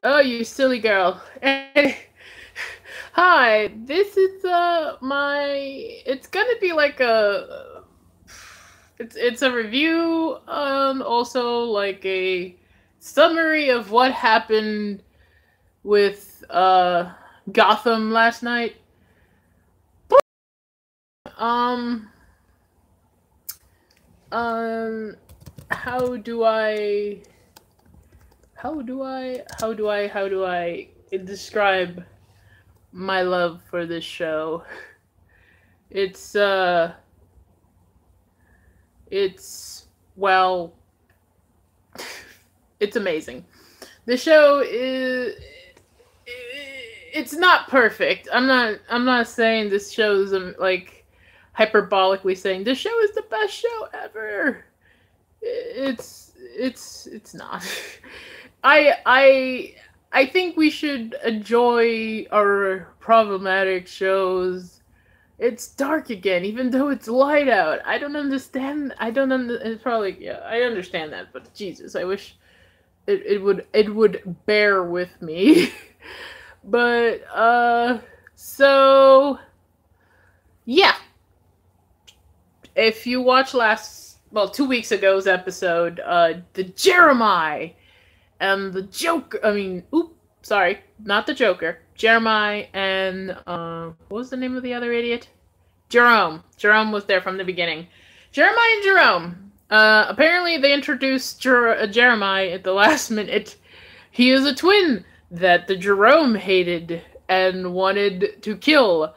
Oh, you silly girl. Hi, this is it's gonna be like a it's a review, also like a summary of what happened with Gotham last night. Um um how do I how do I describe my love for this show? It's it's well, it's amazing. The show is it's not perfect. I'm not saying this show is like hyperbolically saying this show is the best show ever. It's not. I think we should enjoy our problematic shows. It's dark again, even though it's light out. I don't understand. I don't under. It's probably yeah. I understand that, but Jesus, I wish it would bear with me. But so yeah, if you watch last 2 weeks ago's episode, the Jeremiah and the Joker. I mean, sorry, not the Joker. Jeremiah and what was the name of the other idiot? Jerome. Jerome was there from the beginning. Jeremiah and Jerome. Apparently, they introduced Jeremiah at the last minute. He is a twin that the Jerome hated and wanted to kill.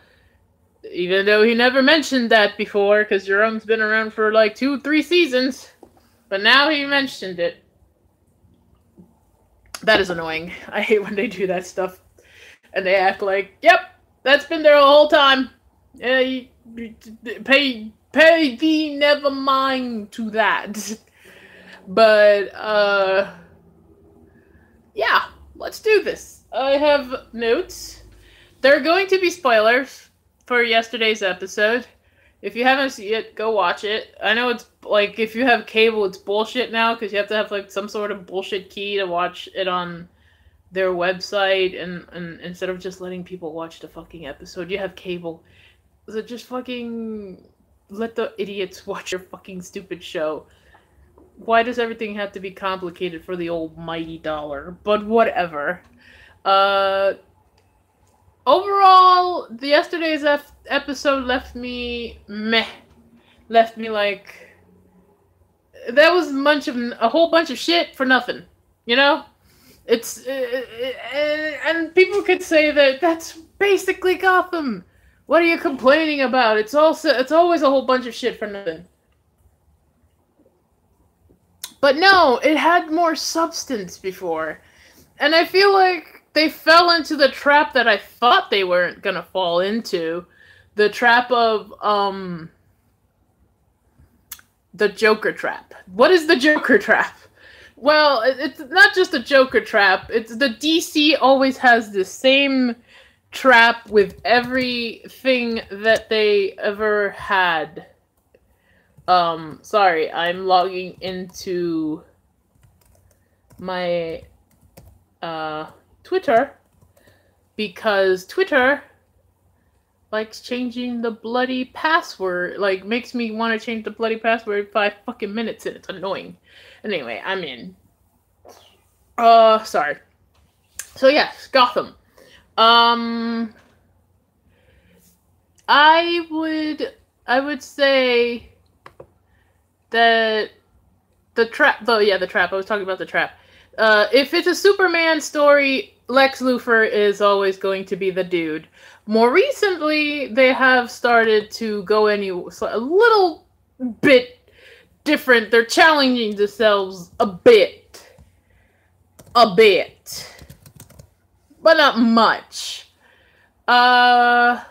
Even though he never mentioned that before, because Jerome's been around for like 2-3 seasons. But now he mentioned it. That is annoying. I hate when they do that stuff. And they act like, yep, that's been there the whole time. Pay thee never mind to that. But, yeah, let's do this. I have notes. There are going to be spoilers for yesterday's episode. If you haven't seen it, go watch it. I know it's like if you have cable, it's bullshit now because you have to have like some sort of bullshit key to watch it on their website, and instead of just letting people watch the fucking episode, you have cable. So just fucking let the idiots watch your fucking stupid show. Why does everything have to be complicated for the almighty dollar? But whatever. Overall, the yesterday's episode left me meh. Left me like that was a whole bunch of shit for nothing. You know, it's and people could say that that's basically Gotham. What are you complaining about? It's always a whole bunch of shit for nothing. But no, it had more substance before, and I feel like they fell into the trap that I thought they weren't gonna fall into. The trap of, the Joker trap. What is the Joker trap? Well, it's not just a Joker trap. It's the DC always has the same trap with everything that they ever had. Sorry, I'm logging into my, Twitter, because Twitter likes changing the bloody password, like makes me want to change the bloody password 5 fucking minutes and it's annoying. Anyway, I'm in. Sorry. So yes, Gotham. I would say that the trap, though, yeah, the trap, I was talking about the trap. If it's a Superman story, Lex Luthor is always going to be the dude. More recently, they have started to go a little bit different. They're challenging themselves a bit, but not much. How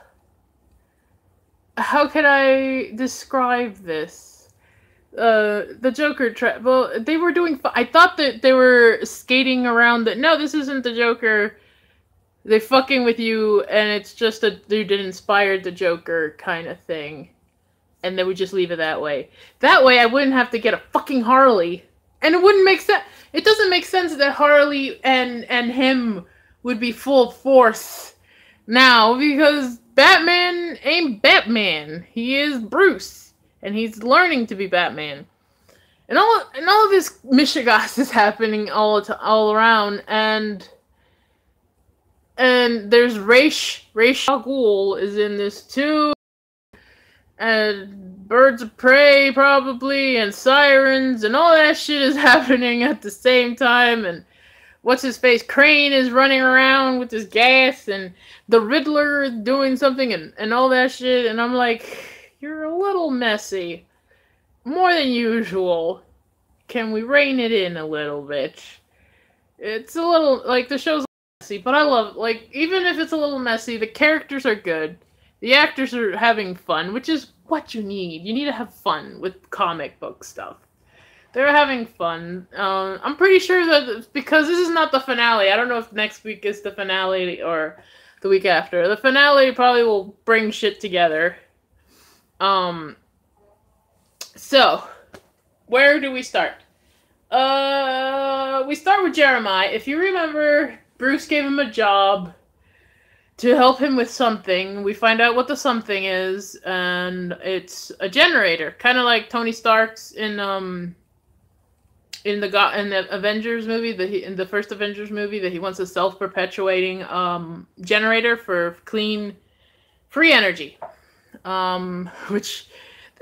can I describe this? The Joker trap. Well, they were doing. I thought that they were skating around. No, this isn't the Joker. They fucking with you, and it's just a dude that inspired the Joker kind of thing, and they would just leave it that way. That way, I wouldn't have to get a fucking Harley, and it wouldn't make sense. it doesn't make sense that Harley and him would be full force now, because Batman ain't Batman. He is Bruce, and he's learning to be Batman. And all of this mishigas is happening all around, and there's Ra's al Ghul is in this too, and Birds of Prey probably, and Sirens, and all that shit is happening at the same time, and what's his face? Crane is running around with his gas, and the Riddler is doing something, and all that shit, and I'm like, you're a little messy. More than usual. Can we rein it in a little bit? It's a little, like, the show's messy, but I love, like, even if it's a little messy, the characters are good. The actors are having fun, which is what you need. You need to have fun with comic book stuff. They're having fun. I'm pretty sure that, because this is not the finale, I don't know if next week is the finale or the week after. The finale probably will bring shit together. So, where do we start? We start with Jeremiah. If you remember, Bruce gave him a job to help him with something. We find out what the something is, and it's a generator, kind of like Tony Stark's in the Avengers movie, in the first Avengers movie, that he wants a self-perpetuating generator for clean, free energy, which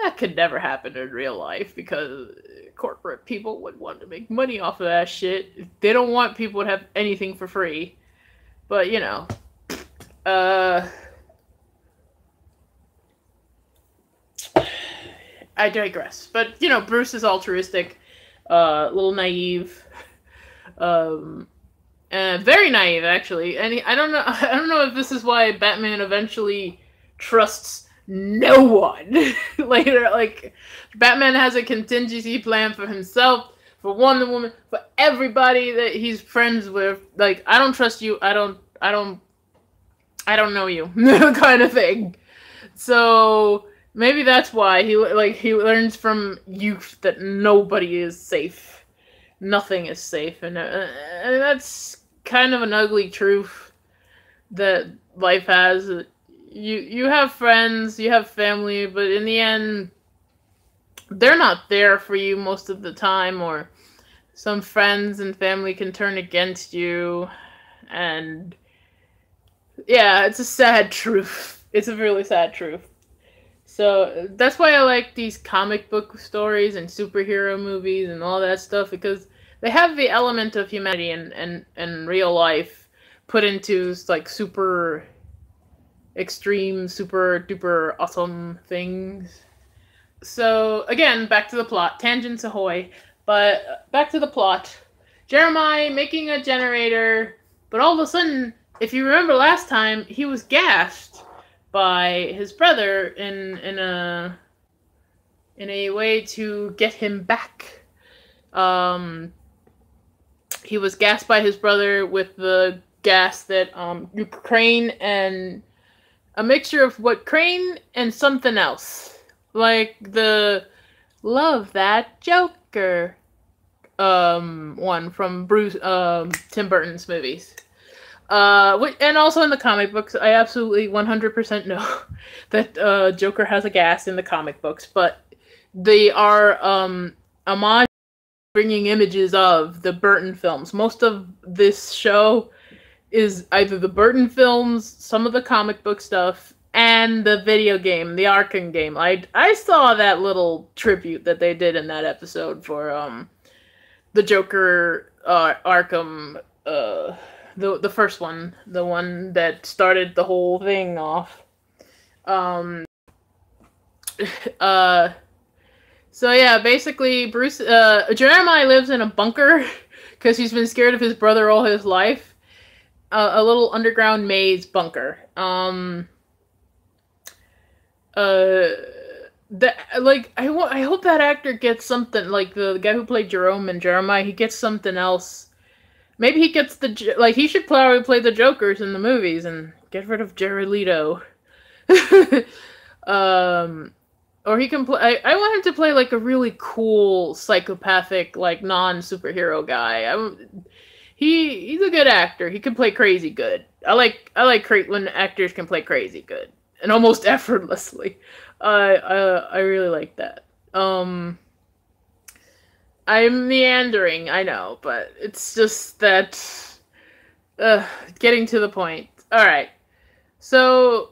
that could never happen in real life, because corporate people would want to make money off of that shit. They don't want people to have anything for free. But, you know, I digress. But, you know, Bruce is altruistic, a little naive, very naive, actually. And I don't know if this is why Batman eventually trusts no one. Later, like, Batman has a contingency plan for himself, for Wonder Woman, for everybody that he's friends with. Like, I don't trust you. I don't know you, kind of thing. So maybe that's why he learns from youth that nobody is safe, nothing is safe, and that's kind of an ugly truth that life has. You have friends, you have family, but in the end, they're not there for you most of the time, or some friends and family can turn against you, and yeah, it's a sad truth. It's a really sad truth. So that's why I like these comic book stories and superhero movies and all that stuff, because they have the element of humanity and real life put into, like, super extreme, super duper awesome things. So again, back to the plot. Tangents ahoy. But back to the plot. Jeremiah making a generator, but all of a sudden, if you remember last time, he was gassed by his brother in a way to get him back. He was gassed by his brother with the gas that Crane and a mixture of what Crane and something else, like the Love That Joker one from Tim Burton's movies. And also in the comic books, I absolutely 100% know that Joker has a gas in the comic books, but they are homage, bringing images of the Burton films. Most of this show is either the Burton films, some of the comic book stuff, and the video game, the Arkham game. I saw that little tribute that they did in that episode for the Joker Arkham, the first one, the one that started the whole thing off. So yeah, basically Jeremiah lives in a bunker because he's been scared of his brother all his life. A little underground maze bunker. I hope that actor gets something, like the guy who played Jerome in Jeremiah, he gets something else. Maybe he gets he should probably play the Jokers in the movies and get rid of Jared Leto. Or he can play. I want him to play like a really cool psychopathic, like non-superhero guy. He's a good actor. He can play crazy good. I like when actors can play crazy good and almost effortlessly. I really like that. I'm meandering, I know, but it's just that getting to the point. All right. So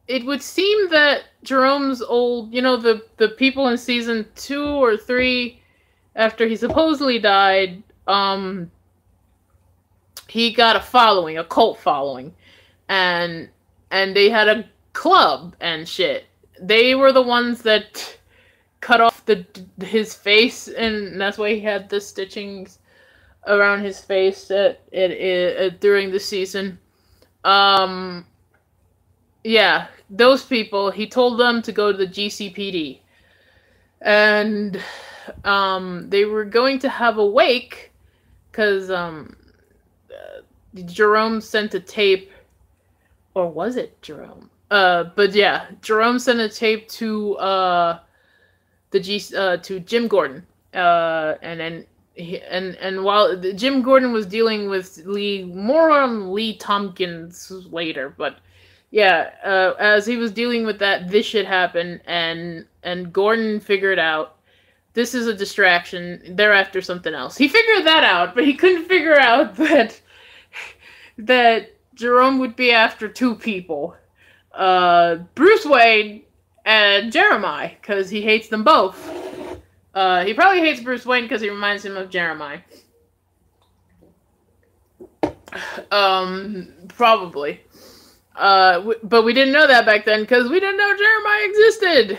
it would seem that Jerome's old, the people in season 2 or 3, after he supposedly died, he got a following, a cult following, and they had a club and shit. They were the ones that cut off his face, and that's why he had the stitchings around his face during the season. Yeah, those people. He told them to go to the GCPD, and they were going to have a wake because Jerome sent a tape, or was it Jerome? But yeah, Jerome sent a tape to to Jim Gordon, and then and while Jim Gordon was dealing with more on Lee Tompkins later, but yeah, as he was dealing with that, this shit happened, and Gordon figured out this is a distraction. They're after something else. He figured that out, but he couldn't figure out that Jerome would be after two people, Bruce Wayne and Jeremiah, because he hates them both. He probably hates Bruce Wayne because he reminds him of Jeremiah. Probably. But we didn't know that back then because we didn't know Jeremiah existed.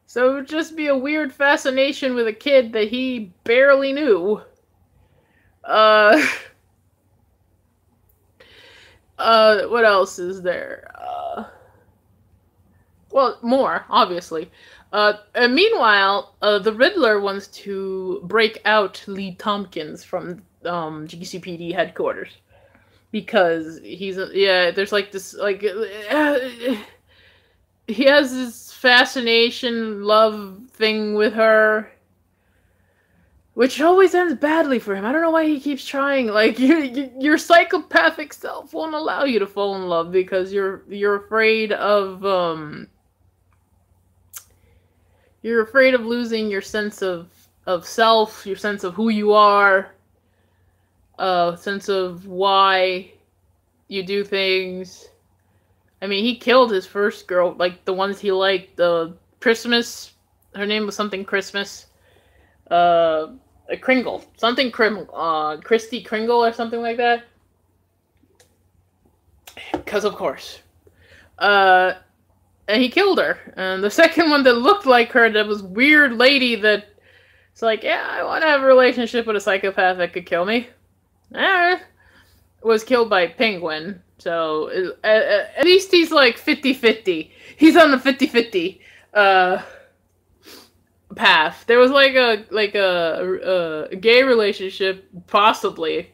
So it would just be a weird fascination with a kid that he barely knew. What else is there? Well, more, obviously. And meanwhile, the Riddler wants to break out Lee Tompkins from GCPD headquarters. Because there's like this, like, he has this fascination, love thing with her, which always ends badly for him. I don't know why he keeps trying. Like, your psychopathic self won't allow you to fall in love because you're afraid of losing your sense of self, your sense of who you are, sense of why you do things. I mean, he killed his first girl, like the ones he liked. Christmas, her name was something Christmas. Kringle, something Christy Kringle or something like that. Because of course. And he killed her. And the second one that looked like her, that was weird lady that it's like, yeah, I want to have a relationship with a psychopath that could kill me. Was killed by Penguin. So at least he's like 50-50. He's on the 50-50 path. There was like a gay relationship possibly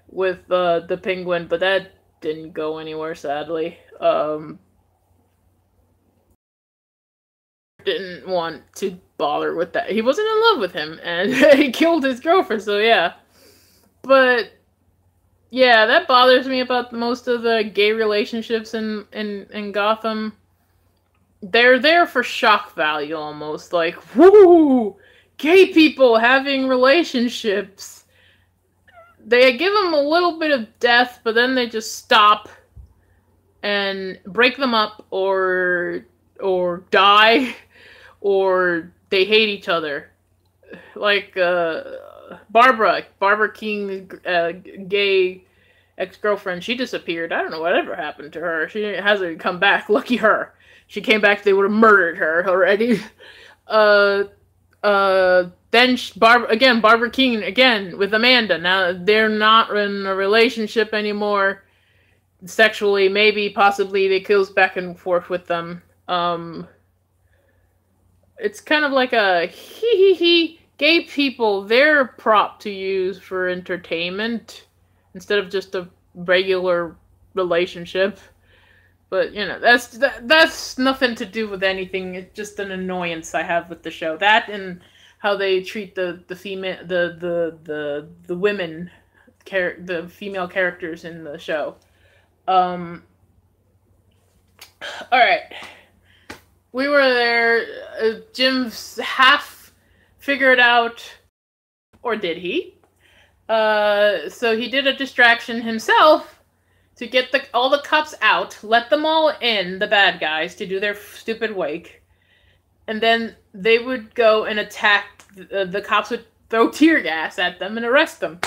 with the Penguin, but that didn't go anywhere, sadly. Didn't want to bother with that. He wasn't in love with him, and he killed his girlfriend, so yeah. But yeah, that bothers me about most of the gay relationships in Gotham. They're there for shock value, almost. Like, woo! Gay people having relationships. They give them a little bit of death, but then they just stop and break them up, or die, or they hate each other. Like, Barbara King's gay ex-girlfriend, she disappeared. I don't know whatever happened to her. She hasn't come back. Lucky her. She came back, they would have murdered her already. Then Barbara King again with Amanda. Now they're not in a relationship anymore. Sexually, maybe, possibly, they goes back and forth with them. It's kind of like a hee. Gay people, they're a prop to use for entertainment instead of just a regular relationship. But you know, that's nothing to do with anything. It's just an annoyance I have with the show. That and how they treat the female the women the female characters in the show. Um, all right, we were there. Jim's half figured out, or did he? So he did a distraction himself to get all the cops out, let them all in, the bad guys, to do their stupid wake, and then they would go and attack. The cops would throw tear gas at them and arrest them.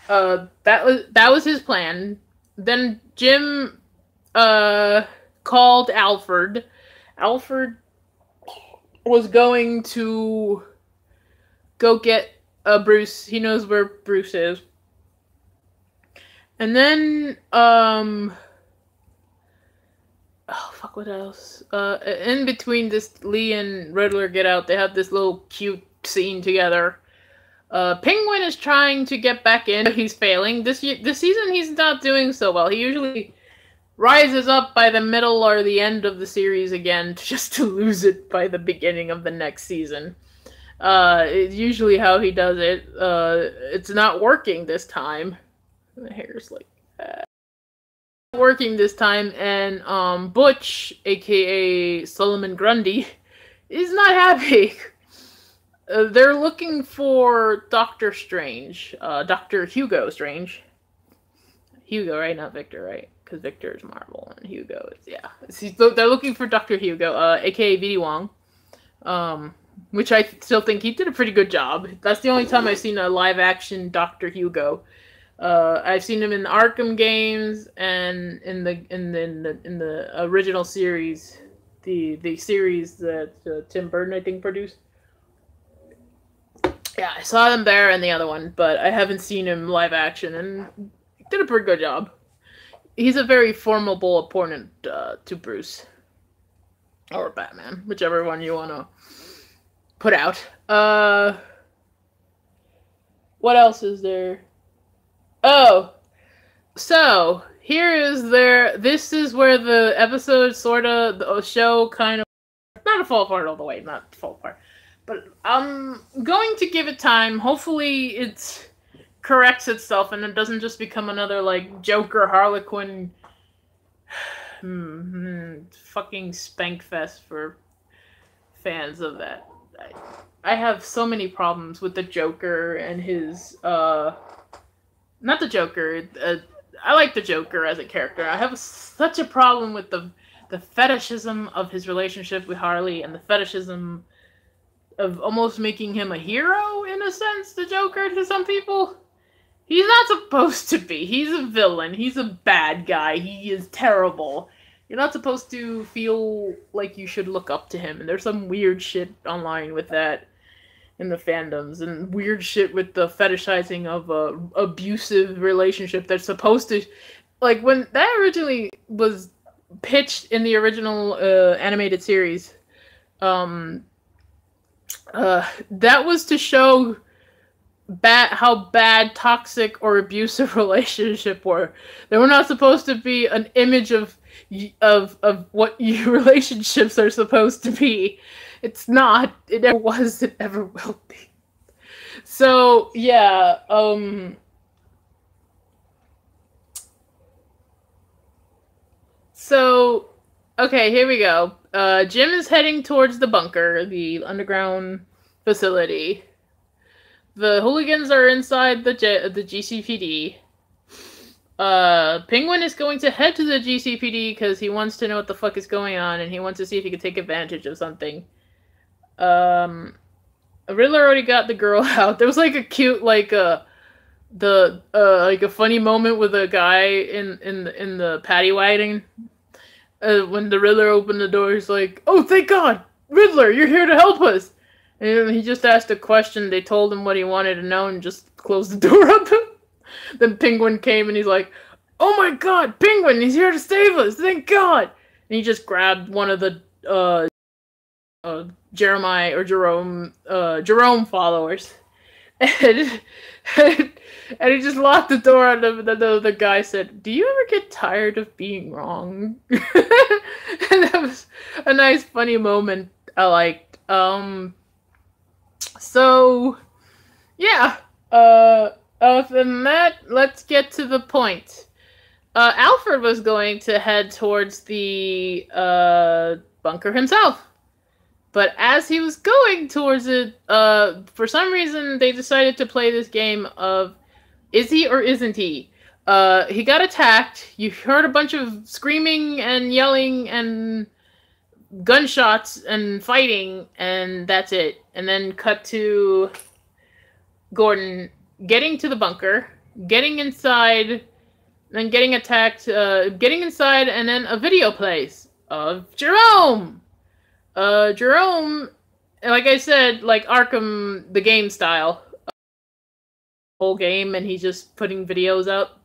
That was his plan. Then Jim called Alfred. Alfred was going to go get Bruce. He knows where Bruce is. And then oh fuck, what else? In between this, Lee and Riddler get out. They have this little cute scene together. Penguin is trying to get back in. He's failing. This season, he's not doing so well. He usually rises up by the middle or the end of the series again, just to lose it by the beginning of the next season. It's usually how he does it. It's not working this time. The hair's like that. Working this time, and Butch, aka Solomon Grundy, is not happy. They're looking for Doctor Strange, Dr. Hugo Strange. Hugo, right? Not Victor, right? Because Victor is Marvel, and Hugo is, yeah. They're looking for Dr. Hugo, aka V.D. Wong, which I still think he did a pretty good job. That's the only time I've seen a live-action Dr. Hugo. I've seen him in the Arkham games and in the original series, the series that Tim Burton, I think, produced. Yeah, I saw him there and the other one, but I haven't seen him live action, and he did a pretty good job. He's a very formidable opponent to Bruce. Or Batman, whichever one you want to put out. What else is there? Oh, so this is where the episode the show kind of, not a fall apart all the way, not fall apart. But I'm going to give it time. Hopefully it corrects itself and it doesn't just become another, like, Joker Harlequin fucking spank fest for fans of that. I have so many problems with the Joker and his, not the Joker, I like the Joker as a character. I have such a problem with the fetishism of his relationship with Harley and the fetishism of almost making him a hero, in a sense, the Joker, to some people. He's not supposed to be. He's a villain. He's a bad guy. He is terrible. You're not supposed to feel like you should look up to him. And there's some weird shit online with that in the fandoms. And weird shit with the fetishizing of a abusive relationship that's supposed to... Like, when that originally was pitched in the original animated series... that was to show how bad toxic or abusive relationship were. They were not supposed to be an image of what your relationships are supposed to be. It's not. It never was. It ever will be. So yeah. So okay, here we go. Jim is heading towards the bunker, the underground facility. The hooligans are inside the GCPD. Penguin is going to head to the GCPD because he wants to know what the fuck is going on, and he wants to see if he can take advantage of something. Riddler already got the girl out. There was like a cute, like a funny moment with a guy in the paddy wagon. When the Riddler opened the door, he's like, "Oh, thank God! Riddler, you're here to help us!" And he just asked a question. They told him what he wanted to know and just closed the door on them. Then Penguin came and he's like, "Oh my God, Penguin, he's here to save us! Thank God!" And he just grabbed one of the Jerome followers. And And he just locked the door on him, and then the guy said, "Do you ever get tired of being wrong?" And that was a nice, funny moment I liked. So, yeah. Other than that, let's get to the point. Alfred was going to head towards the bunker himself. But as he was going towards it, for some reason they decided to play this game of is he or isn't he? He got attacked. You heard a bunch of screaming and yelling and gunshots and fighting, and that's it. And then cut to Gordon getting to the bunker, getting inside, then getting attacked, getting inside, and then a video plays of Jerome. Jerome, like I said, like Arkham, the game style, whole game, and he's just putting videos up.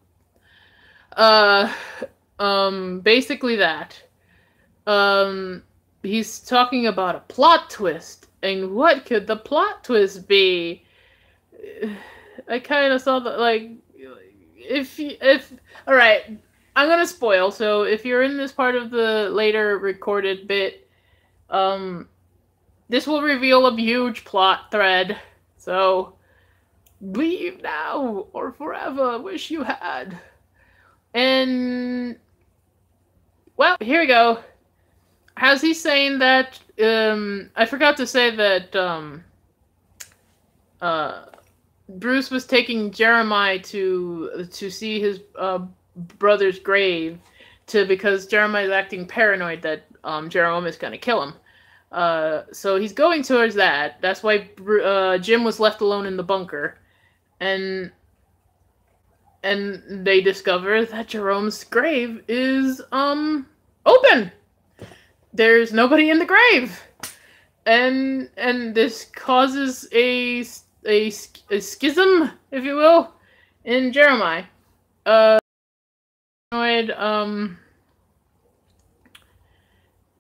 Basically that. He's talking about a plot twist, and what could the plot twist be? I kind of saw that, like, all right, I'm gonna spoil. So if you're in this part of the later recorded bit. This will reveal a huge plot thread, so leave now or forever wish you had. And, well, here we go. How's he saying that, I forgot to say that, Bruce was taking Jeremiah to see his, brother's grave, because Jeremiah's acting paranoid that Jerome is going to kill him. So he's going towards that. That's why Jim was left alone in the bunker. And they discover that Jerome's grave is open. There's nobody in the grave. And this causes a schism, if you will, in Jeremiah.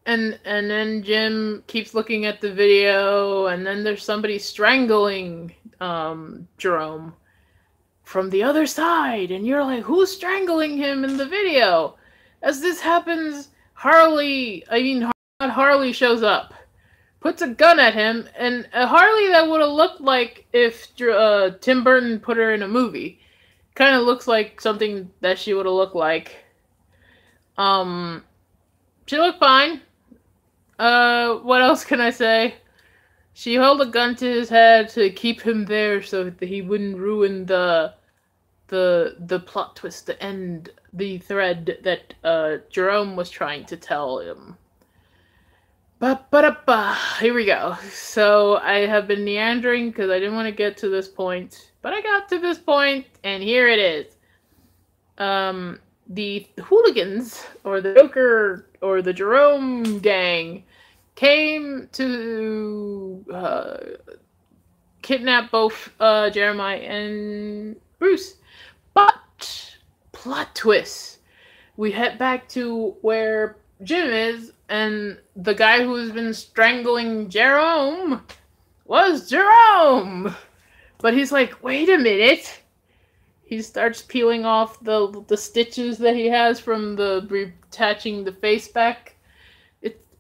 And then Jim keeps looking at the video, and then there's somebody strangling Jerome from the other side, and you're like, who's strangling him in the video? As this happens, Harley shows up, puts a gun at him, and a Harley that would have looked like if Tim Burton put her in a movie. Kind of looks like something that she would have looked like. She looked fine. What else can I say? She held a gun to his head to keep him there so that he wouldn't ruin the plot twist, the end, the thread that Jerome was trying to tell him. Here we go. So I have been meandering because I didn't want to get to this point, but I got to this point, and here it is. The hooligans, or the Joker, or the Jerome gang, came to kidnap both Jeremiah and Bruce. But, plot twist. We head back to where Jim is, and the guy who's been strangling Jerome was Jerome! But he's like, wait a minute. He starts peeling off the stitches that he has from the retaching the face back.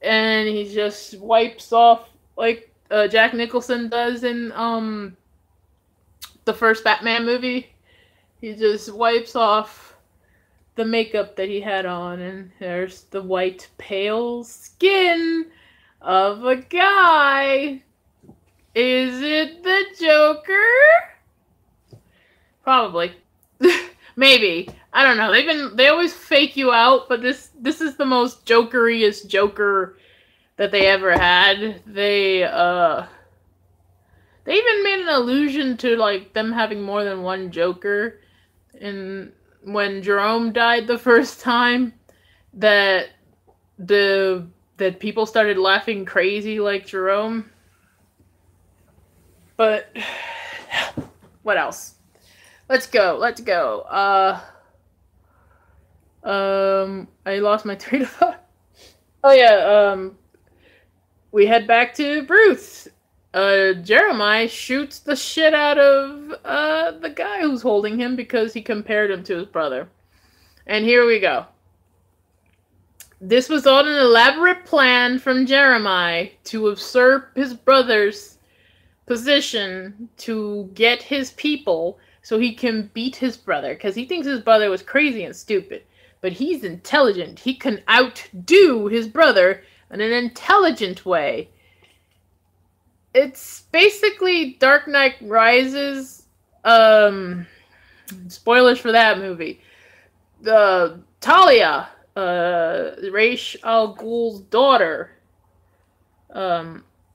And he just wipes off, like Jack Nicholson does in the first Batman movie. He just wipes off the makeup that he had on, and there's the white, pale skin of a guy. Is it the Joker? Probably. Maybe. I don't know. They always fake you out, but this is the most Jokeriest Joker that they ever had. They even made an allusion to like them having more than one Joker. And when Jerome died the first time, that people started laughing crazy like Jerome. But what else? Let's go. I lost my train of thought. Oh yeah, we head back to Bruce. Jeremiah shoots the shit out of the guy who's holding him because he compared him to his brother. And here we go. This was all an elaborate plan from Jeremiah to usurp his brother's position to get his people so he can beat his brother, because he thinks his brother was crazy and stupid. But he's intelligent. He can outdo his brother in an intelligent way. It's basically Dark Knight Rises. Spoilers for that movie. Talia, Ra's al Ghul's daughter,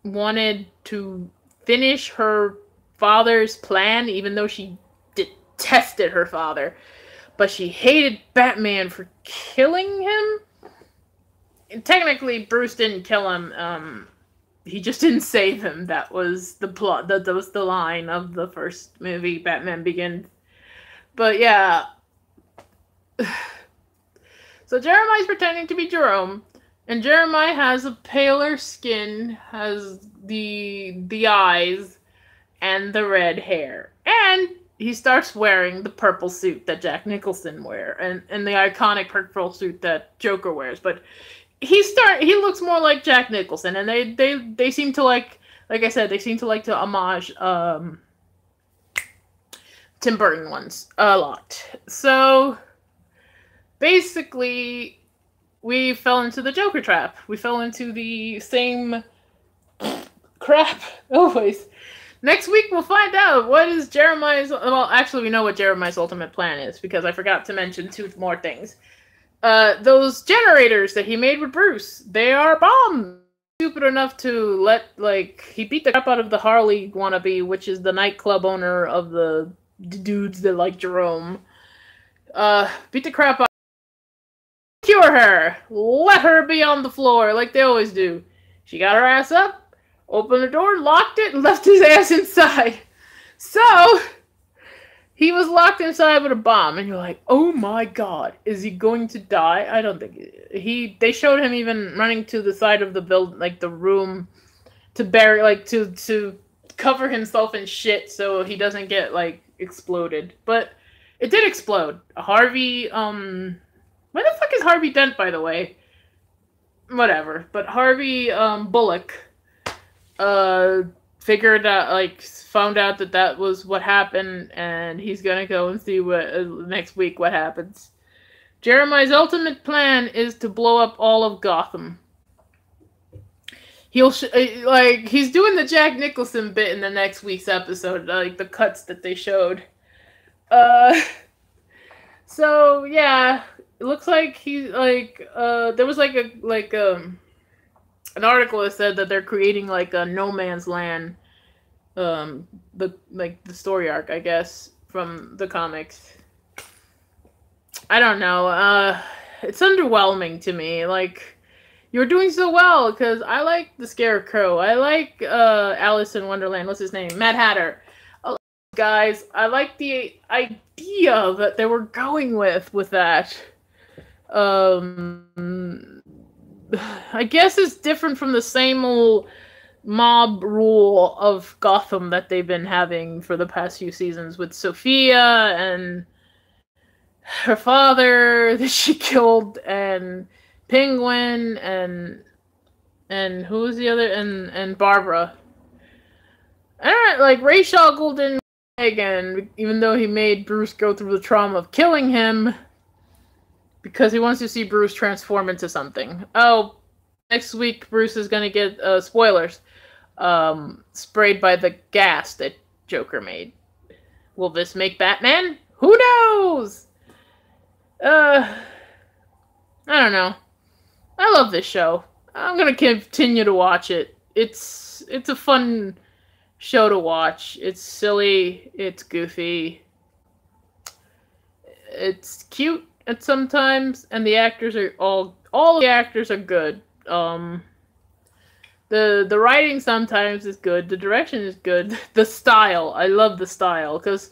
wanted to finish her father's plan, even though she detested her father. But she hated Batman for killing him. And technically, Bruce didn't kill him. He just didn't save him. That was the plot. That was the line of the first movie, Batman Begins. But yeah. So Jeremiah's pretending to be Jerome. And Jeremiah has a paler skin, has the eyes, and the red hair. And he starts wearing the purple suit that Jack Nicholson wears, and the iconic purple suit that Joker wears. But he looks more like Jack Nicholson, and they seem to like I said, they seem to like to homage Tim Burton ones a lot. So basically, we fell into the Joker trap. We fell into the same crap always. Next week, we'll find out what is Jeremiah's... Well, actually, we know what Jeremiah's ultimate plan is, because I forgot to mention 2 more things. Those generators that he made with Bruce, they are bombs. Stupid enough to he beat the crap out of the Harley wannabe, which is the nightclub owner of the dudes that like Jerome. Beat the crap out. Cure her. Let her be on the floor, like they always do. She got her ass up. Opened the door, locked it, and left his ass inside. So, he was locked inside with a bomb, and you're like, oh my god, is he going to die? I don't think... They showed him even running to the side of the the room, to bury, to cover himself in shit so he doesn't get, exploded. But it did explode. Harvey, where the fuck is Harvey Dent, by the way? Whatever. But Harvey, Bullock... figured out, found out that was what happened, and he's gonna go and see what next week what happens. Jeremiah's ultimate plan is to blow up all of Gotham. He's doing the Jack Nicholson bit in the next week's episode, the cuts that they showed. So yeah, it looks like he's there was an article that said that they're creating a no man's land, the story arc, I guess, from the comics. I don't know. It's underwhelming to me. You're doing so well, because I like the Scarecrow. I like Alice in Wonderland. What's his name? Mad Hatter. Guys, I like the idea that they were going with that. I guess it's different from the same old mob rule of Gotham that they've been having for the past few seasons with Sophia and her father that she killed, and Penguin, and who was the other, and Barbara. And Ra's al Ghul didn't again, even though he made Bruce go through the trauma of killing him, because he wants to see Bruce transform into something. Oh, next week Bruce is gonna get, spoilers, sprayed by the gas that Joker made. Will this make Batman? Who knows? I don't know. I love this show. I'm gonna continue to watch it. It's a fun show to watch. It's silly. It's goofy. It's cute at sometimes, and the actors are all the actors are good. The writing sometimes is good. The direction is good. The style, I love the style, because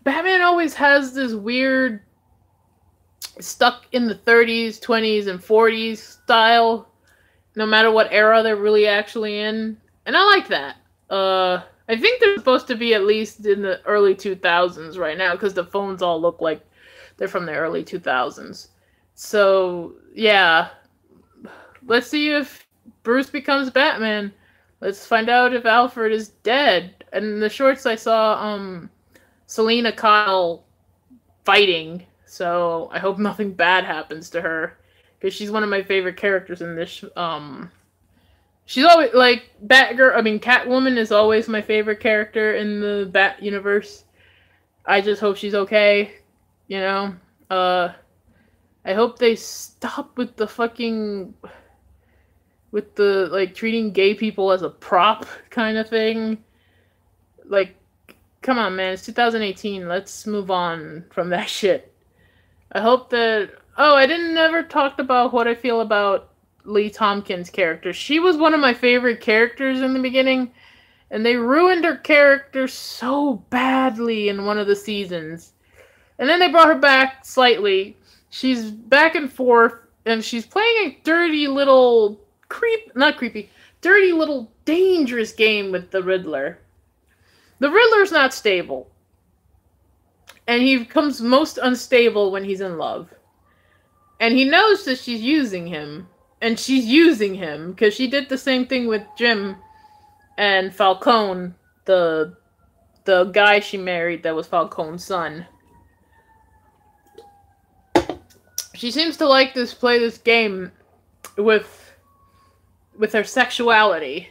Batman always has this weird stuck in the 30s, 20s, and 40s style, no matter what era they're really actually in. And I like that. I think they're supposed to be at least in the early 2000s right now, because the phones all look like they're from the early 2000s. So, yeah. Let's see if Bruce becomes Batman. Let's find out if Alfred is dead. And in the shorts I saw, Selena Kyle fighting, so I hope nothing bad happens to her, because she's one of my favorite characters in this. She's always like Batgirl. I mean, Catwoman is always my favorite character in the Bat universe. I just hope she's okay. You know, I hope they stop with the fucking with the like treating gay people as a prop kind of thing. Like, come on, man, it's 2018. Let's move on from that shit. I hope that... Oh, I didn't ever talk about what I feel about Lee Tompkins' character. She was one of my favorite characters in the beginning, and they ruined her character so badly in one of the seasons. And then they brought her back slightly. She's back and forth, and she's playing a dirty little... dirty little dangerous game with the Riddler. The Riddler's not stable. And he becomes most unstable when he's in love. And he knows that she's using him. And she's using him, because she did the same thing with Jim and Falcone, the guy she married that was Falcone's son. She seems to like play this game with her sexuality.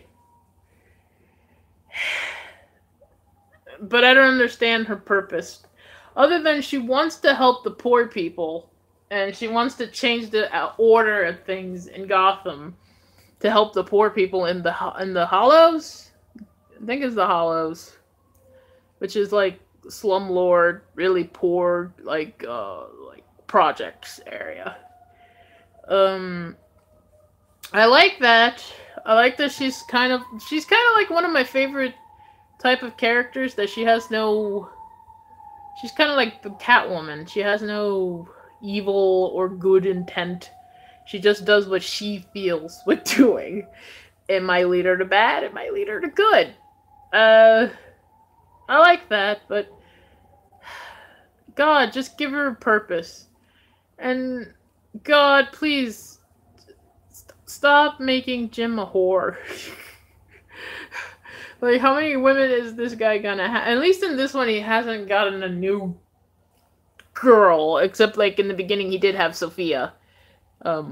But I don't understand her purpose. Other than she wants to help the poor people, and she wants to change the order of things in Gotham to help the poor people in the Hollows. I think it's the Hollows, which is like slumlord, really poor, like projects area. I like that. I like that she's kind of like one of my favorite type of characters, that she has no... She's kind of like the Catwoman. She has no evil or good intent. She just does what she feels with doing. It might lead her to bad, it might lead her to good. I like that, but... God, just give her a purpose. And... God, please... Stop making Jim a whore. Like, how many women is this guy gonna have? At least in this one, he hasn't gotten a new girl. Except, like, in the beginning, he did have Sophia. I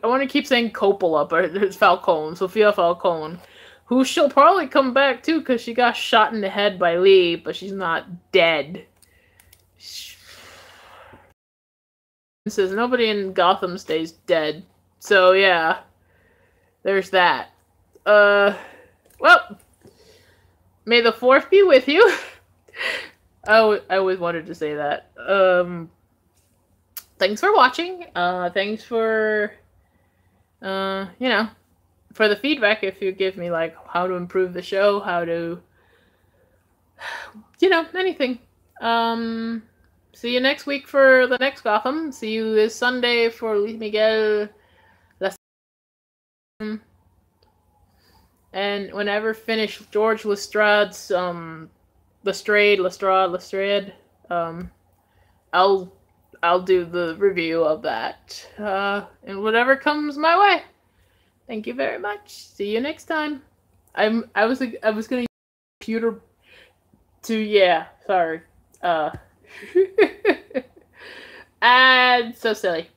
want to keep saying Coppola, but it's Falcone. Sophia Falcone. Who she'll probably come back, too, because she got shot in the head by Lee, but she's not dead. It says nobody in Gotham stays dead. So, yeah. There's that. Well, may the 4th be with you. I always wanted to say that. Thanks for watching. Thanks for, you know, for the feedback. If you give me, like, how to improve the show, how to, you know, anything. See you next week for the next Gotham. See you this Sunday for Luis Miguel. And whenever finish George Lestrade's Lestrade, I'll do the review of that. And whatever comes my way. Thank you very much. See you next time. I was gonna use a computer to... Yeah, sorry. And so silly.